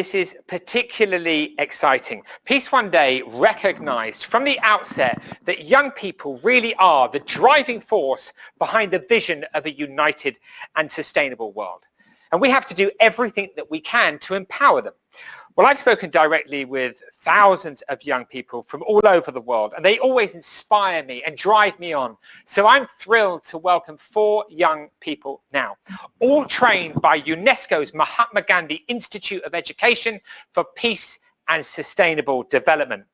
this is particularly exciting. Peace One Day recognized from the outset that young people really are the driving force behind the vision of a united and sustainable world. And we have to do everything that we can to empower them. Well, I've spoken directly with thousands of young people from all over the world, and they always inspire me and drive me on. So I'm thrilled to welcome 4 young people now, all trained by UNESCO's Mahatma Gandhi Institute of Education for Peace and Sustainable Development.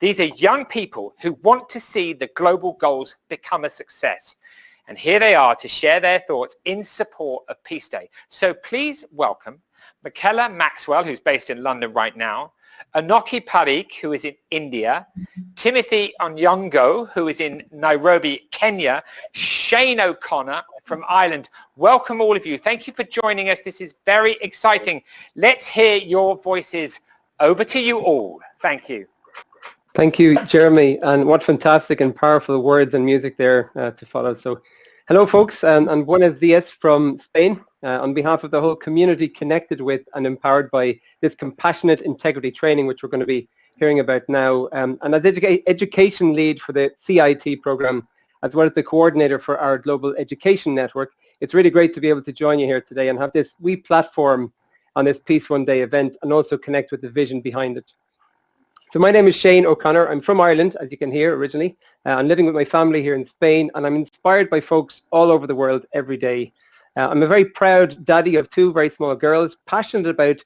These are young people who want to see the global goals become a success. And here they are to share their thoughts in support of Peace Day. So please welcome Michaela Maxwell, who's based in London right now, Anoki Parikh, who is in India, Timothy Onyongo, who is in Nairobi, Kenya, Shane O'Connor from Ireland. Welcome all of you. Thank you for joining us. This is very exciting. Let's hear your voices. Over to you all. Thank you. Thank you, Jeremy, and what fantastic and powerful words and music there to follow. So hello, folks, and buenos dias from Spain. On behalf of the whole community connected with and empowered by this compassionate integrity training, which we're going to be hearing about now, and as education lead for the CIT program, as well as the coordinator for our global education network, it's really great to be able to join you here today and have this wee platform on this Peace One Day event and also connect with the vision behind it. So my name is Shane O'Connor. I'm from Ireland, as you can hear originally. I'm living with my family here in Spain, and I'm inspired by folks all over the world every day. I'm a very proud daddy of 2 very small girls, passionate about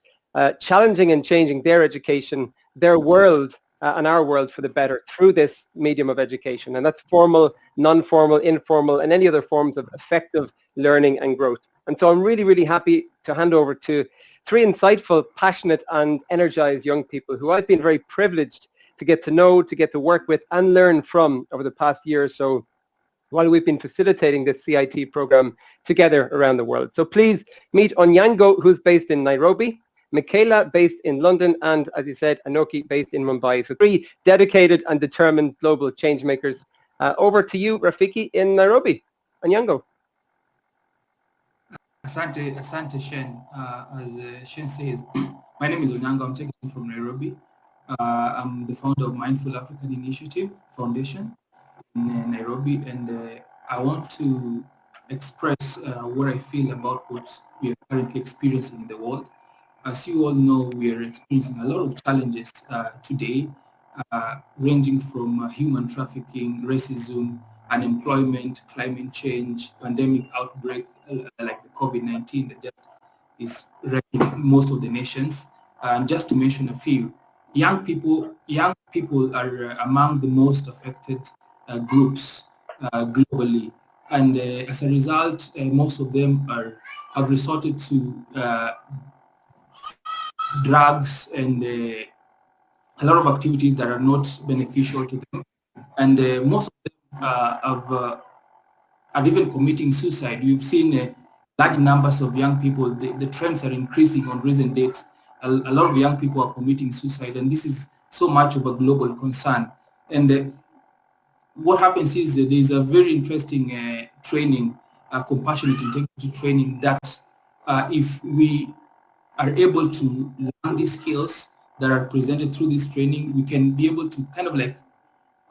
challenging and changing their education, their world, and our world for the better through this medium of education. And that's formal, non-formal, informal, and any other forms of effective learning and growth. And so I'm really, really happy to hand over to 3 insightful, passionate, and energized young people who I've been very privileged to get to know, to get to work with, and learn from over the past year or so while we've been facilitating this CIT program together around the world. So please meet Onyango, who's based in Nairobi, Michaela, based in London, and, as you said, Anoki, based in Mumbai. So 3 dedicated and determined global change makers. Over to you, Rafiki, in Nairobi. Onyango. Asante Shen. As Shen says, my name is Onyango. I'm taking from Nairobi. I'm the founder of Mindful African Initiative Foundation in Nairobi, and I want to express what I feel about what we are currently experiencing in the world. As you all know, we are experiencing a lot of challenges today, ranging from human trafficking, racism, unemployment, climate change, pandemic outbreak like the COVID-19 that just is wrecking most of the nations. And just to mention a few, young people are among the most affected groups globally, and as a result, most of them have resorted to drugs and a lot of activities that are not beneficial to them, and most of them are even committing suicide. We've seen large numbers of young people. The trends are increasing on recent dates. A lot of young people are committing suicide, and this is so much of a global concern. And what happens is that there's a very interesting training, compassionate integrity training, that if we are able to learn these skills that are presented through this training, we can be able to kind of like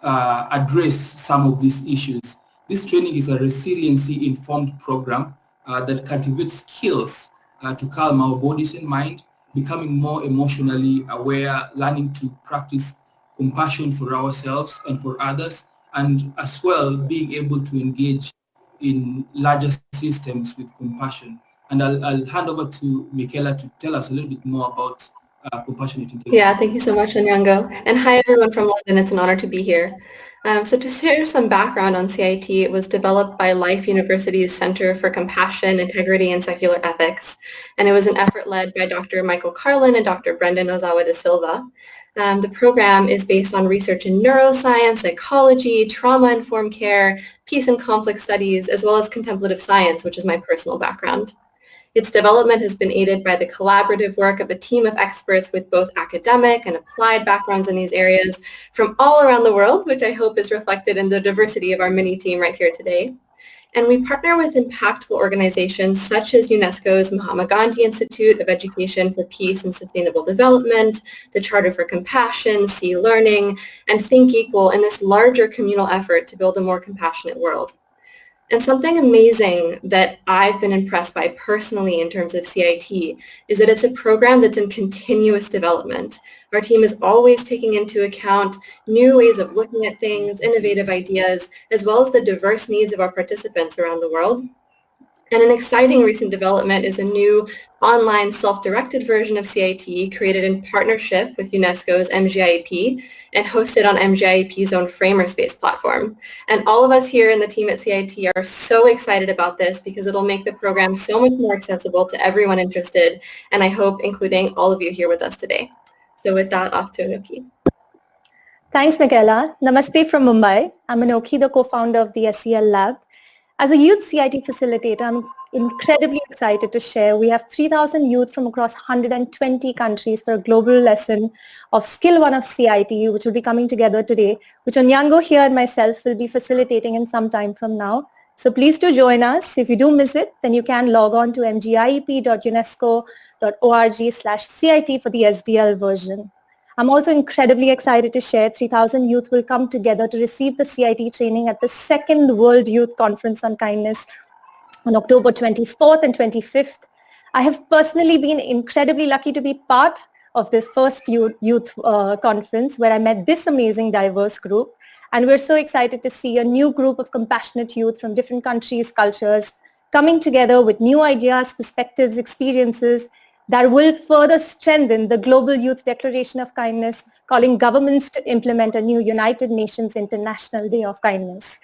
address some of these issues. This training is a resiliency-informed program that cultivates skills to calm our bodies and mind, becoming more emotionally aware, learning to practice compassion for ourselves and for others, and as well being able to engage in larger systems with compassion. And I'll hand over to Michaela to tell us a little bit more about compassionate integrity. Yeah, thank you so much, Onyango. And hi, everyone from London. It's an honor to be here. So to share some background on CIT, it was developed by Life University's Center for Compassion, Integrity, and Secular Ethics. And it was an effort led by Dr. Michael Carlin and Dr. Brendan Ozawa da Silva. The program is based on research in neuroscience, psychology, trauma-informed care, peace and conflict studies, as well as contemplative science, which is my personal background. Its development has been aided by the collaborative work of a team of experts with both academic and applied backgrounds in these areas from all around the world, which I hope is reflected in the diversity of our mini team right here today. And we partner with impactful organizations such as UNESCO's Mahatma Gandhi Institute of Education for Peace and Sustainable Development, the Charter for Compassion, Sea Learning, and Think Equal in this larger communal effort to build a more compassionate world. And something amazing that I've been impressed by personally in terms of CIT is that it's a program that's in continuous development. Our team is always taking into account new ways of looking at things, innovative ideas, as well as the diverse needs of our participants around the world. And an exciting recent development is a new online self-directed version of CIT created in partnership with UNESCO's MGIEP and hosted on MGIEP's own Framerspace platform. And all of us here in the team at CIT are so excited about this because it'll make the program so much more accessible to everyone interested, and I hope including all of you here with us today. So with that, off to Anoki. Thanks, Michaela. Namaste from Mumbai. I'm Anoki, the co-founder of the SEL Lab. As a youth CIT facilitator, I'm incredibly excited to share we have 3,000 youth from across 120 countries for a global lesson of Skill 1 of CIT, which will be coming together today, which Onyango here and myself will be facilitating in some time from now. So please do join us. If you do miss it, then you can log on to mgiep.unesco.org/CIT for the SDL version. I'm also incredibly excited to share 3,000 youth will come together to receive the CIT training at the second World Youth Conference on Kindness on October 24th and 25th. I have personally been incredibly lucky to be part of this first youth conference where I met this amazing diverse group. And we're so excited to see a new group of compassionate youth from different countries, cultures, coming together with new ideas, perspectives, experiences that will further strengthen the Global Youth Declaration of Kindness, calling governments to implement a new United Nations International Day of Kindness.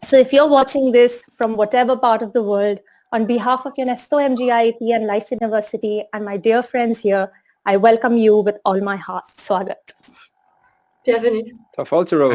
So if you're watching this from whatever part of the world, on behalf of UNESCO, MGIEP, and Life University, and my dear friends here, I welcome you with all my heart. Swagat. Bienvenue. Tafaltaro.